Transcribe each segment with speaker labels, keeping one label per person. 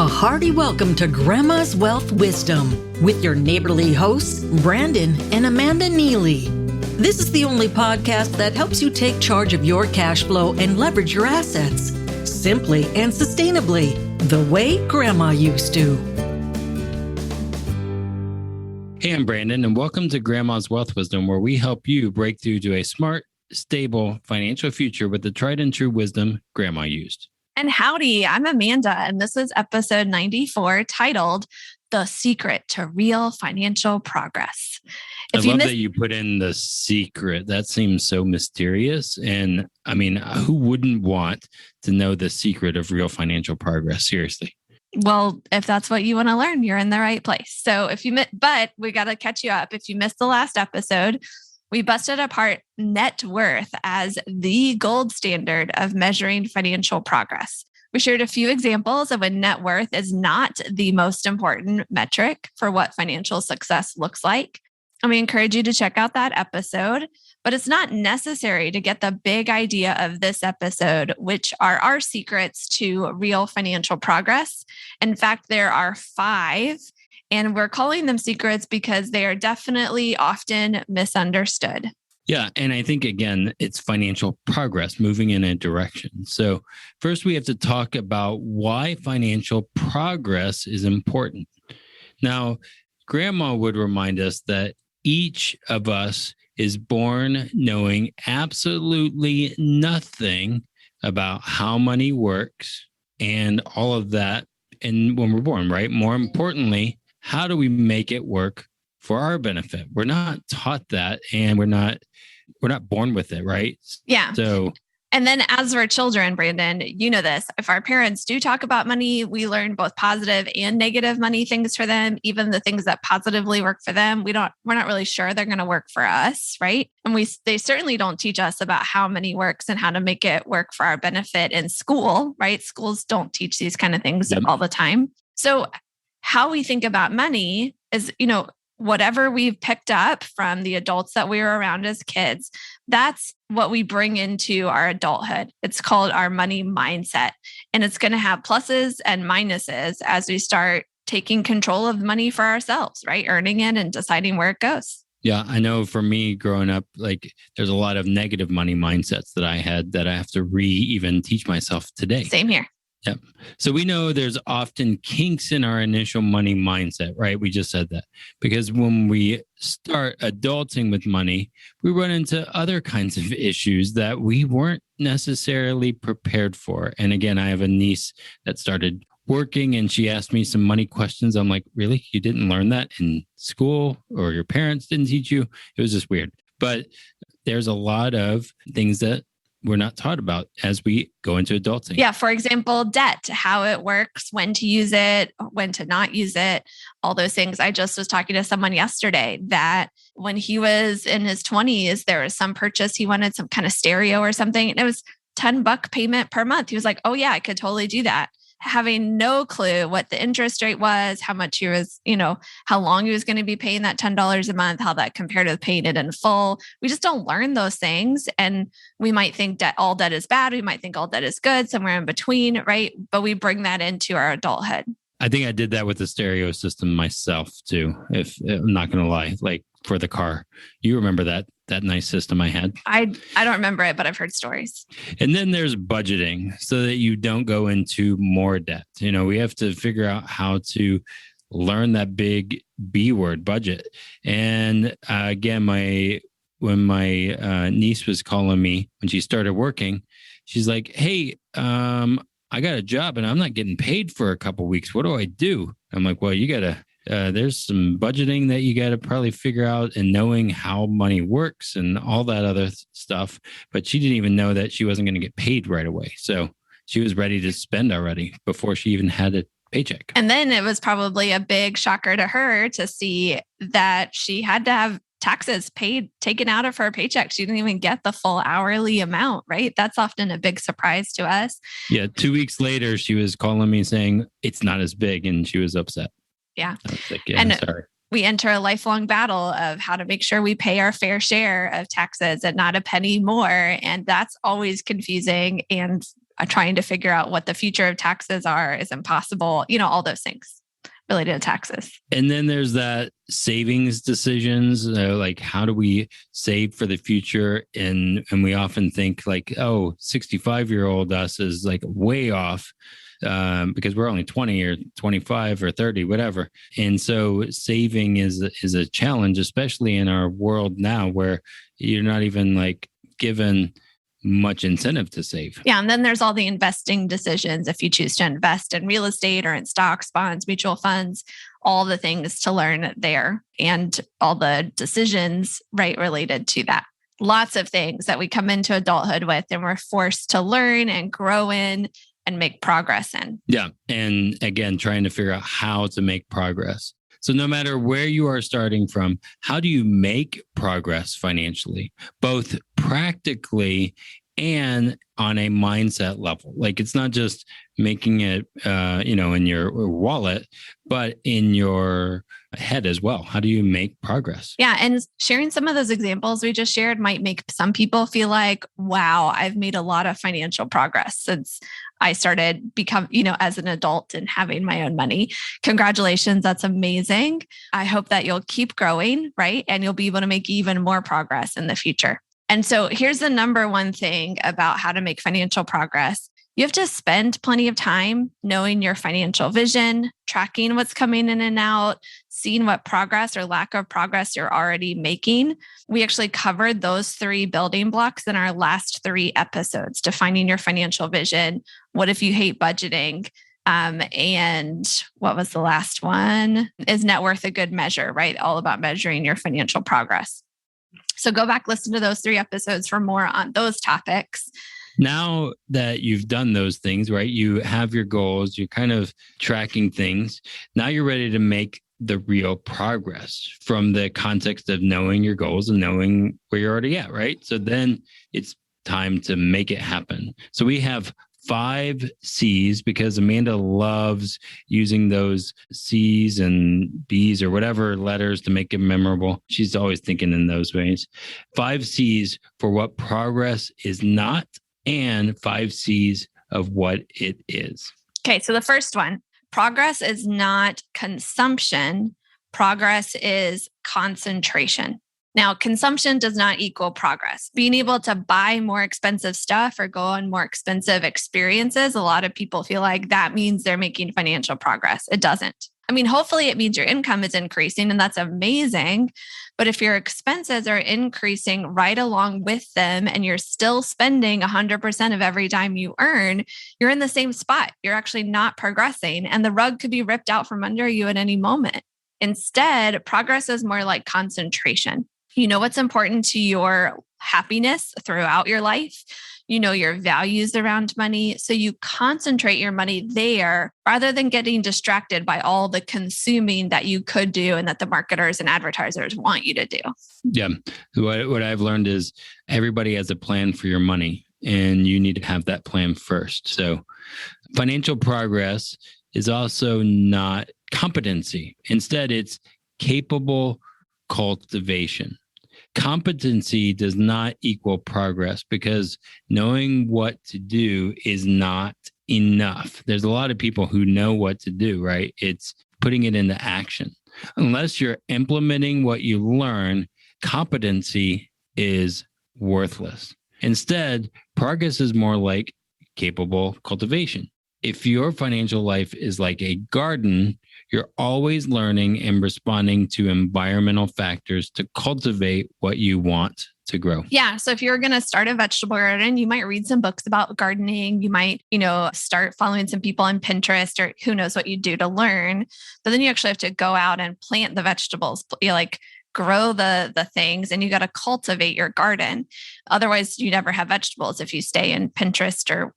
Speaker 1: A hearty welcome to Grandma's Wealth Wisdom with your neighborly hosts, Brandon and Amanda Neely. This is the only podcast that helps you take charge of your cash flow and leverage your assets simply and sustainably, the way Grandma used to.
Speaker 2: Hey, I'm Brandon, and welcome to Grandma's Wealth Wisdom, where we help you break through to a smart, stable financial future with the tried and true wisdom Grandma used.
Speaker 3: And howdy, I'm Amanda, and this is episode 94 titled The Secret to Real Financial Progress.
Speaker 2: I love that you put in the secret. That seems so mysterious. And I mean, who wouldn't want to know the secret of real financial progress? Seriously.
Speaker 3: Well, if that's what you want to learn, you're in the right place. So but we got to catch you up. If you missed the last episode, we busted apart net worth as the gold standard of measuring financial progress. We shared a few examples of when net worth is not the most important metric for what financial success looks like. And we encourage you to check out that episode, but it's not necessary to get the big idea of this episode, which are our secrets to real financial progress. In fact, there are 5. And we're calling them secrets because they are definitely often misunderstood.
Speaker 2: Yeah. And I think, again, it's financial progress moving in a direction. So first, we have to talk about why financial progress is important. Now, Grandma would remind us that each of us is born knowing absolutely nothing about how money works and all of that. And when we're born, right? More importantly, how do we make it work for our benefit? We're not taught that, and we're not born with it, right?
Speaker 3: Yeah.
Speaker 2: So,
Speaker 3: and then as we're children, Brandon, you know this, if our parents do talk about money, we learn both positive and negative money things for them. Even the things that positively work for them, we're not really sure they're going to work for us, right? And they certainly don't teach us about how money works and how to make it work for our benefit in school, right? Schools don't teach these kind of things all the time. So how we think about money is, whatever we've picked up from the adults that we were around as kids, that's what we bring into our adulthood. It's called our money mindset. And it's going to have pluses and minuses as we start taking control of money for ourselves, right? Earning it and deciding where it goes.
Speaker 2: Yeah, I know for me growing up, there's a lot of negative money mindsets that I had that I have to even teach myself today.
Speaker 3: Same here.
Speaker 2: Yep. So we know there's often kinks in our initial money mindset, right? We just said that because when we start adulting with money, we run into other kinds of issues that we weren't necessarily prepared for. And again, I have a niece that started working and she asked me some money questions. I'm like, really? You didn't learn that in school or your parents didn't teach you? It was just weird. But there's a lot of things that we're not taught about as we go into adulting.
Speaker 3: Yeah. For example, debt, how it works, when to use it, when to not use it, all those things. I just was talking to someone yesterday that when he was in his 20s, there was some purchase. He wanted some kind of stereo or something. And it was $10 payment per month. He was like, oh yeah, I could totally do that. Having no clue what the interest rate was, how much he was, how long he was going to be paying that $10 a month, how that compared to paying it in full. We just don't learn those things. And we might think all debt is bad. We might think all debt is good, somewhere in between, right? But we bring that into our adulthood.
Speaker 2: I think I did that with the stereo system myself too, if I'm not going to lie, like for the car. You remember that nice system I had?
Speaker 3: I don't remember it, but I've heard stories.
Speaker 2: And then there's budgeting so that you don't go into more debt. We have to figure out how to learn that big B word, budget. And again, when my niece was calling me when she started working, she's like, hey, I got a job and I'm not getting paid for a couple of weeks. What do I do? I'm like, well, you got to, there's some budgeting that you got to probably figure out and knowing how money works and all that other stuff. But she didn't even know that she wasn't going to get paid right away. So she was ready to spend already before she even had a paycheck.
Speaker 3: And then it was probably a big shocker to her to see that she had to have taxes taken out of her paycheck. She didn't even get the full hourly amount, right? That's often a big surprise to us.
Speaker 2: Yeah. 2 weeks later, she was calling me saying it's not as big and she was upset.
Speaker 3: Yeah.
Speaker 2: I was like, yeah, sorry.
Speaker 3: We enter a lifelong battle of how to make sure we pay our fair share of taxes and not a penny more. And that's always confusing and trying to figure out what the future of taxes are is impossible, all those things related to taxes.
Speaker 2: And then there's that savings decisions, like how do we save for the future? And we often think like, 65-year-old us is like way off because we're only 20 or 25 or 30, whatever. And so saving is a challenge, especially in our world now where you're not even like given much incentive to save.
Speaker 3: Yeah. And then there's all the investing decisions. If you choose to invest in real estate or in stocks, bonds, mutual funds, all the things to learn there and all the decisions, right, related to that. Lots of things that we come into adulthood with and we're forced to learn and grow in and make progress in.
Speaker 2: Yeah. And again, trying to figure out how to make progress. So no matter where you are starting from, how do you make progress financially, both practically and on a mindset level? Like it's not just making it, in your wallet, but in your head as well. How do you make progress?
Speaker 3: Yeah. And sharing some of those examples we just shared might make some people feel like, wow, I've made a lot of financial progress since I started as an adult and having my own money. Congratulations. That's amazing. I hope that you'll keep growing, right? And you'll be able to make even more progress in the future. And so here's the number one thing about how to make financial progress. You have to spend plenty of time knowing your financial vision, tracking what's coming in and out, seeing what progress or lack of progress you're already making. We actually covered those 3 building blocks in our last 3 episodes: defining your financial vision, what if you hate budgeting, and what was the last one? Is net worth a good measure, right? All about measuring your financial progress. So go back, listen to those 3 episodes for more on those topics.
Speaker 2: Now that you've done those things, right? You have your goals, you're kind of tracking things. Now you're ready to make the real progress from the context of knowing your goals and knowing where you're already at, right? So then it's time to make it happen. So we have 5 C's because Amanda loves using those C's and B's or whatever letters to make it memorable. She's always thinking in those ways. 5 C's for what progress is not, and 5 C's of what it is.
Speaker 3: Okay, so the first one, progress is not consumption. Progress is concentration. Now, consumption does not equal progress. Being able to buy more expensive stuff or go on more expensive experiences, a lot of people feel like that means they're making financial progress. It doesn't. I mean, hopefully it means your income is increasing and that's amazing. But if your expenses are increasing right along with them and you're still spending 100% of every dime you earn, you're in the same spot. You're actually not progressing and the rug could be ripped out from under you at any moment. Instead, progress is more like concentration. You know what's important to your happiness throughout your life. You know your values around money. So you concentrate your money there rather than getting distracted by all the consuming that you could do and that the marketers and advertisers want you to do.
Speaker 2: Yeah. What I've learned is everybody has a plan for your money and you need to have that plan first. So financial progress is also not competency. Instead, it's capable cultivation. Competency does not equal progress because knowing what to do is not enough. There's a lot of people who know what to do, right? It's putting it into action. Unless you're implementing what you learn, competency is worthless. Instead, progress is more like capable cultivation. If your financial life is like a garden, you're always learning and responding to environmental factors to cultivate what you want to grow.
Speaker 3: Yeah. So if you're going to start a vegetable garden, you might read some books about gardening. You might, start following some people on Pinterest or who knows what you do to learn. But then you actually have to go out and plant the vegetables, grow the things, and you got to cultivate your garden. Otherwise, you never have vegetables if you stay in Pinterest or,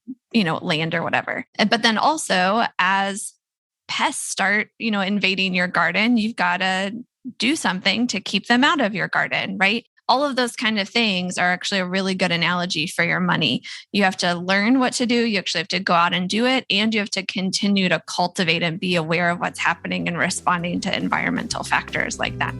Speaker 3: land or whatever. But then also as pests start, invading your garden, you've got to do something to keep them out of your garden, right? All of those kind of things are actually a really good analogy for your money. You have to learn what to do. You actually have to go out and do it. And you have to continue to cultivate and be aware of what's happening and responding to environmental factors like that.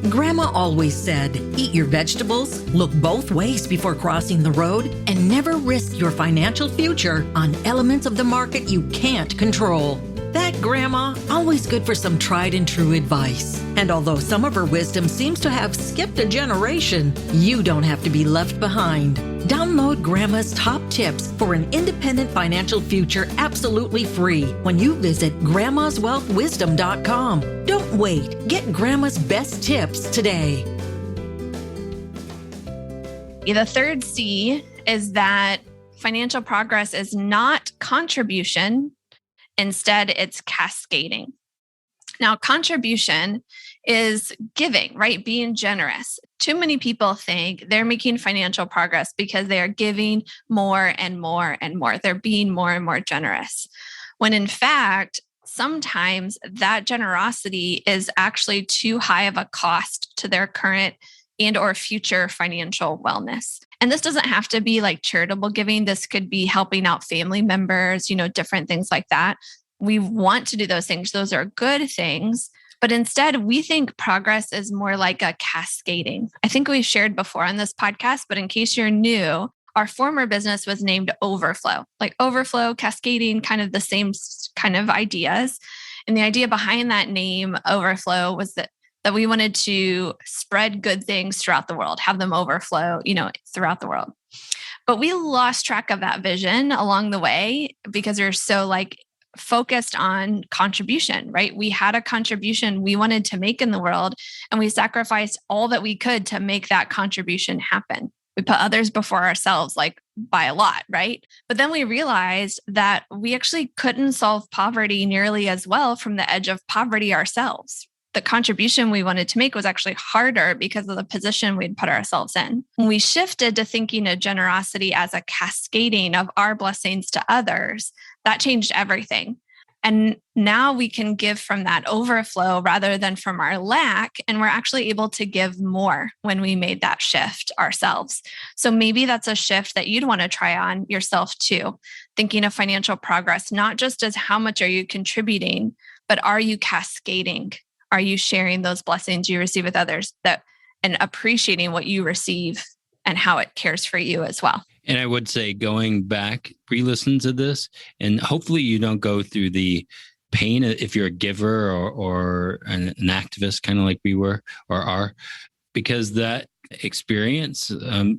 Speaker 1: Grandma always said, eat your vegetables, look both ways before crossing the road, and never risk your financial future on elements of the market you can't control. That grandma, always good for some tried and true advice. And although some of her wisdom seems to have skipped a generation, you don't have to be left behind. Download Grandma's top tips for an independent financial future absolutely free when you visit grandmaswealthwisdom.com. Don't wait. Get Grandma's best tips today.
Speaker 3: The third C is that financial progress is not contribution. Instead, it's cascading. Now, contribution is giving, right? Being generous. Too many people think they're making financial progress because they are giving more and more and more. They're being more and more generous. When in fact, sometimes that generosity is actually too high of a cost to their current and or future financial wellness. And this doesn't have to be like charitable giving. This could be helping out family members, different things like that. We want to do those things. Those are good things. But instead, we think progress is more like a cascading. I think we've shared before on this podcast, but in case you're new, our former business was named Overflow. Like overflow, cascading, kind of the same kind of ideas. And the idea behind that name, Overflow, was that we wanted to spread good things throughout the world, have them overflow, throughout the world. But we lost track of that vision along the way because we're so focused on contribution, right? We had a contribution we wanted to make in the world, and we sacrificed all that we could to make that contribution happen. We put others before ourselves, by a lot, right? But then we realized that we actually couldn't solve poverty nearly as well from the edge of poverty ourselves. The contribution we wanted to make was actually harder because of the position we'd put ourselves in. When we shifted to thinking of generosity as a cascading of our blessings to others, that changed everything. And now we can give from that overflow rather than from our lack. And we're actually able to give more when we made that shift ourselves. So maybe that's a shift that you'd want to try on yourself too. Thinking of financial progress, not just as how much are you contributing, but are you cascading? Are you sharing those blessings you receive with others and appreciating what you receive and how it cares for you as well?
Speaker 2: And I would say going back, re-listen to this, and hopefully you don't go through the pain if you're a giver or an activist, kind of like we were or are, because that experience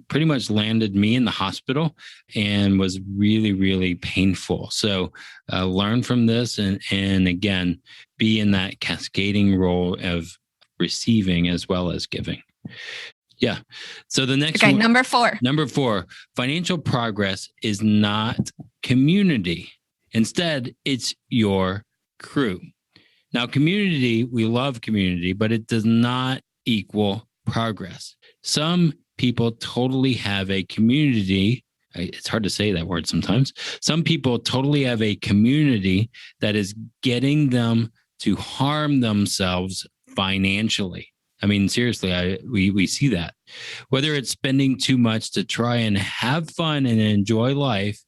Speaker 2: pretty much landed me in the hospital and was really, really painful. So learn from this and again, be in that cascading role of receiving as well as giving. Yeah. So the next one,
Speaker 3: number four,
Speaker 2: financial progress is not community. Instead, it's your crew. Now, community, we love community, but it does not equal progress. Some people totally have a community. It's hard to say that word sometimes. Some people totally have a community that is getting them to harm themselves financially. I mean, seriously, we see that. Whether it's spending too much to try and have fun and enjoy life,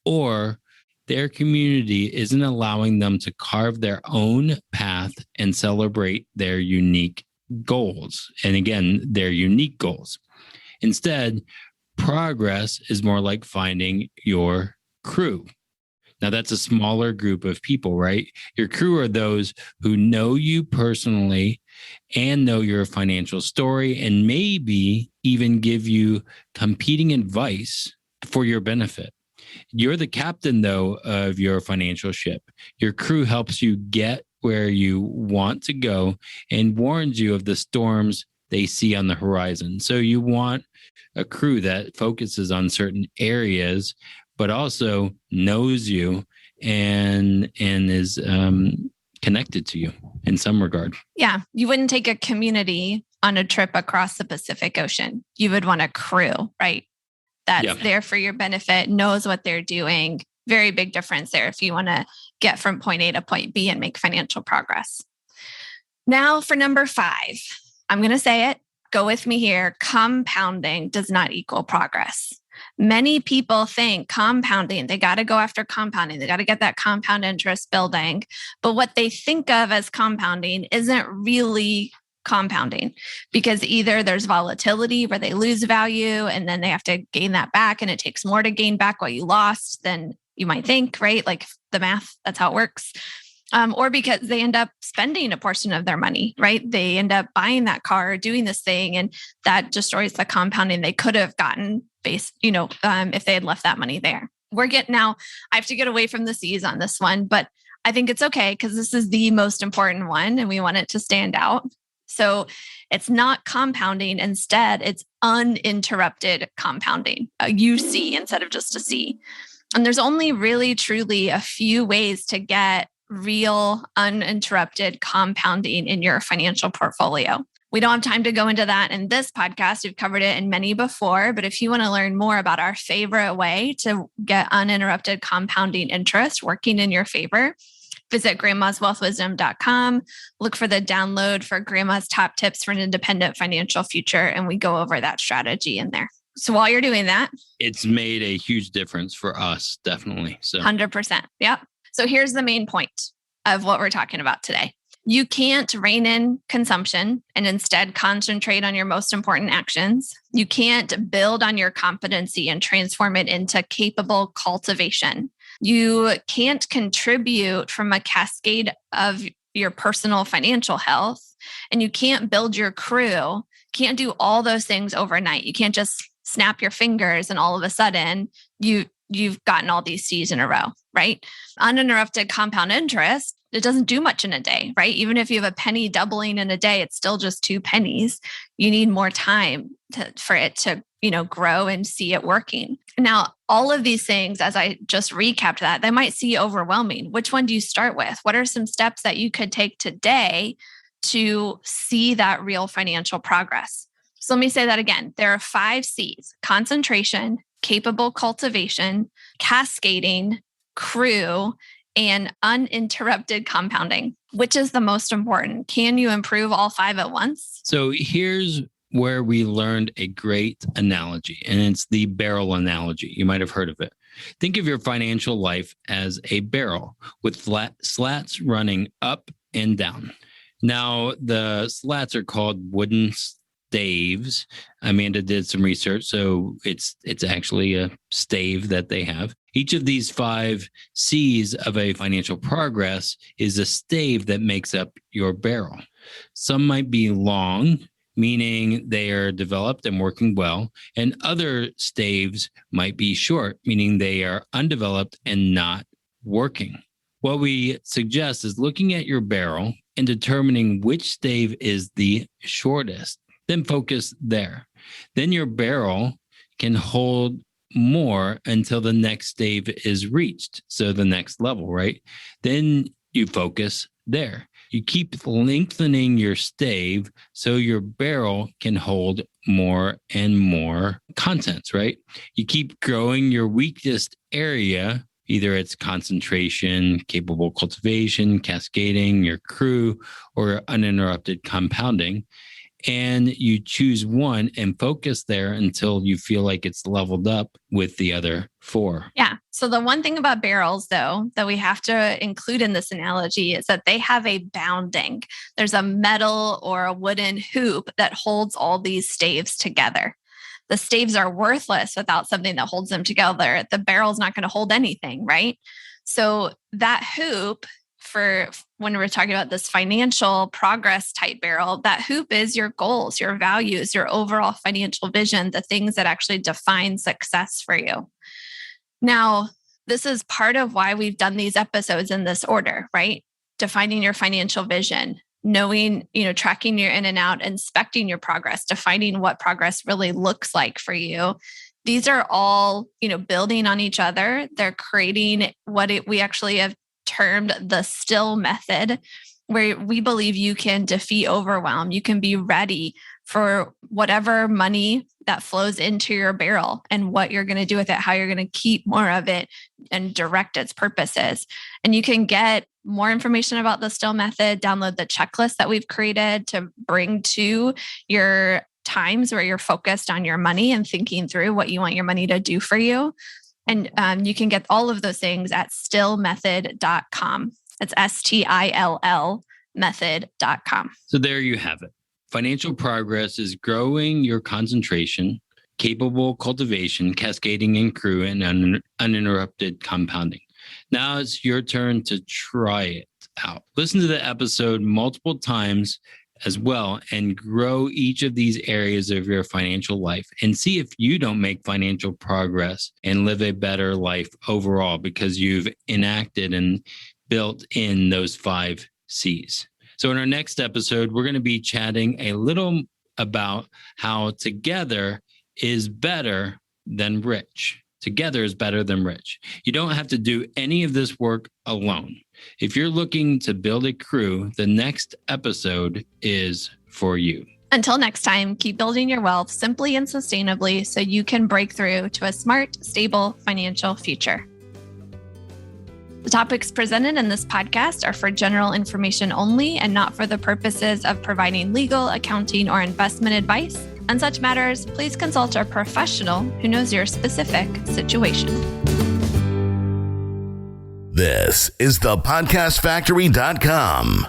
Speaker 2: or their community isn't allowing them to carve their own path and celebrate their unique goals. And again, their unique goals. Instead, progress is more like finding your crew. Now, that's a smaller group of people, right? Your crew are those who know you personally and know your financial story and maybe even give you competing advice for your benefit. You're the captain, though, of your financial ship. Your crew helps you get where you want to go and warns you of the storms they see on the horizon. So you want a crew that focuses on certain areas, but also knows you and is connected to you in some regard.
Speaker 3: Yeah. You wouldn't take a community on a trip across the Pacific Ocean. You would want a crew, right? That's there for your benefit, knows what they're doing. Very big difference there if you want to get from point A to point B and make financial progress. Now for number 5, I'm going to say it. Go with me here. Compounding does not equal progress. Many people think compounding, they got to go after compounding. They got to get that compound interest building. But what they think of as compounding isn't really compounding, because either there's volatility where they lose value and then they have to gain that back, and it takes more to gain back what you lost than you might think, right? Like the math, that's how it works. Or because they end up spending a portion of their money, right? They end up buying that car, doing this thing, and that destroys the compounding they could have gotten if they had left that money there. I have to get away from the C's on this one, but I think it's okay because this is the most important one and we want it to stand out. So it's not compounding. Instead, it's uninterrupted compounding, a UC instead of just a C. And there's only really, truly a few ways to get real uninterrupted compounding in your financial portfolio. We don't have time to go into that in this podcast. We've covered it in many before, but if you want to learn more about our favorite way to get uninterrupted compounding interest working in your favor, visit grandmaswealthwisdom.com. Look for the download for Grandma's Top Tips for an Independent Financial Future, and we go over that strategy in there. So while you're doing that,
Speaker 2: it's made a huge difference for us, definitely. So
Speaker 3: 100%. Yep. So here's the main point of what we're talking about today. You can't rein in consumption and instead concentrate on your most important actions. You can't build on your competency and transform it into capable cultivation. You can't contribute from a cascade of your personal financial health, and you can't build your crew. Can't do all those things overnight. You can't just snap your fingers and all of a sudden you've gotten all these C's in a row, right? Uninterrupted compound interest, it doesn't do much in a day, right? Even if you have a penny doubling in a day, it's still just 2 pennies. You need more time for it to, grow and see it working. Now, all of these things, as I just recapped that, they might seem overwhelming. Which one do you start with? What are some steps that you could take today to see that real financial progress? So let me say that again. There are 5 C's: concentration, capable cultivation, cascading, crew, and uninterrupted compounding. Which is the most important? Can you improve all 5 at once?
Speaker 2: So here's where we learned a great analogy, and it's the barrel analogy. You might have heard of it. Think of your financial life as a barrel with flat slats running up and down. Now, the slats are called wooden staves. Amanda did some research, so it's actually a stave that they have. Each of these 5 C's of a financial progress is a stave that makes up your barrel. Some might be long, meaning they are developed and working well, and other staves might be short, meaning they are undeveloped and not working. What we suggest is looking at your barrel and determining which stave is the shortest. Then focus there. Then your barrel can hold more until the next stave is reached. So the next level, right? Then you focus there. You keep lengthening your stave so your barrel can hold more and more contents, right? You keep growing your weakest area. Either it's concentration, capable cultivation, cascading, your crew, or uninterrupted compounding. And you choose one and focus there until you feel like it's leveled up with the other 4.
Speaker 3: Yeah. So the one thing about barrels, though, that we have to include in this analogy is that they have a bounding. There's a metal or a wooden hoop that holds all these staves together. The staves are worthless without something that holds them together. The barrel's not going to hold anything, right? So that hoop, for when we're talking about this financial progress type barrel, that hoop is your goals, your values, your overall financial vision, the things that actually define success for you. Now, this is part of why we've done these episodes in this order, right? Defining your financial vision, knowing, tracking your in and out, inspecting your progress, defining what progress really looks like for you. These are all, building on each other. They're creating what we actually have termed the STILL method, where we believe you can defeat overwhelm. You can be ready for whatever money that flows into your barrel and what you're going to do with it, how you're going to keep more of it and direct its purposes. And you can get more information about the STILL method, download the checklist that we've created to bring to your times where you're focused on your money and thinking through what you want your money to do for you. And you can get all of those things at stillmethod.com. It's STILL method.com.
Speaker 2: So there you have it. Financial progress is growing your concentration, capable cultivation, cascading and crew, and uninterrupted compounding. Now it's your turn to try it out. Listen to the episode multiple times as well and grow each of these areas of your financial life and see if you don't make financial progress and live a better life overall because you've enacted and built in those 5 C's. So in our next episode, we're going to be chatting a little about how together is better than rich. Together is better than rich. You don't have to do any of this work alone. If you're looking to build a crew, the next episode is for you.
Speaker 3: Until next time, keep building your wealth simply and sustainably so you can break through to a smart, stable financial future. The topics presented in this podcast are for general information only and not for the purposes of providing legal, accounting, or investment advice. On such matters, please consult a professional who knows your specific situation.
Speaker 4: This is thepodcastfactory.com.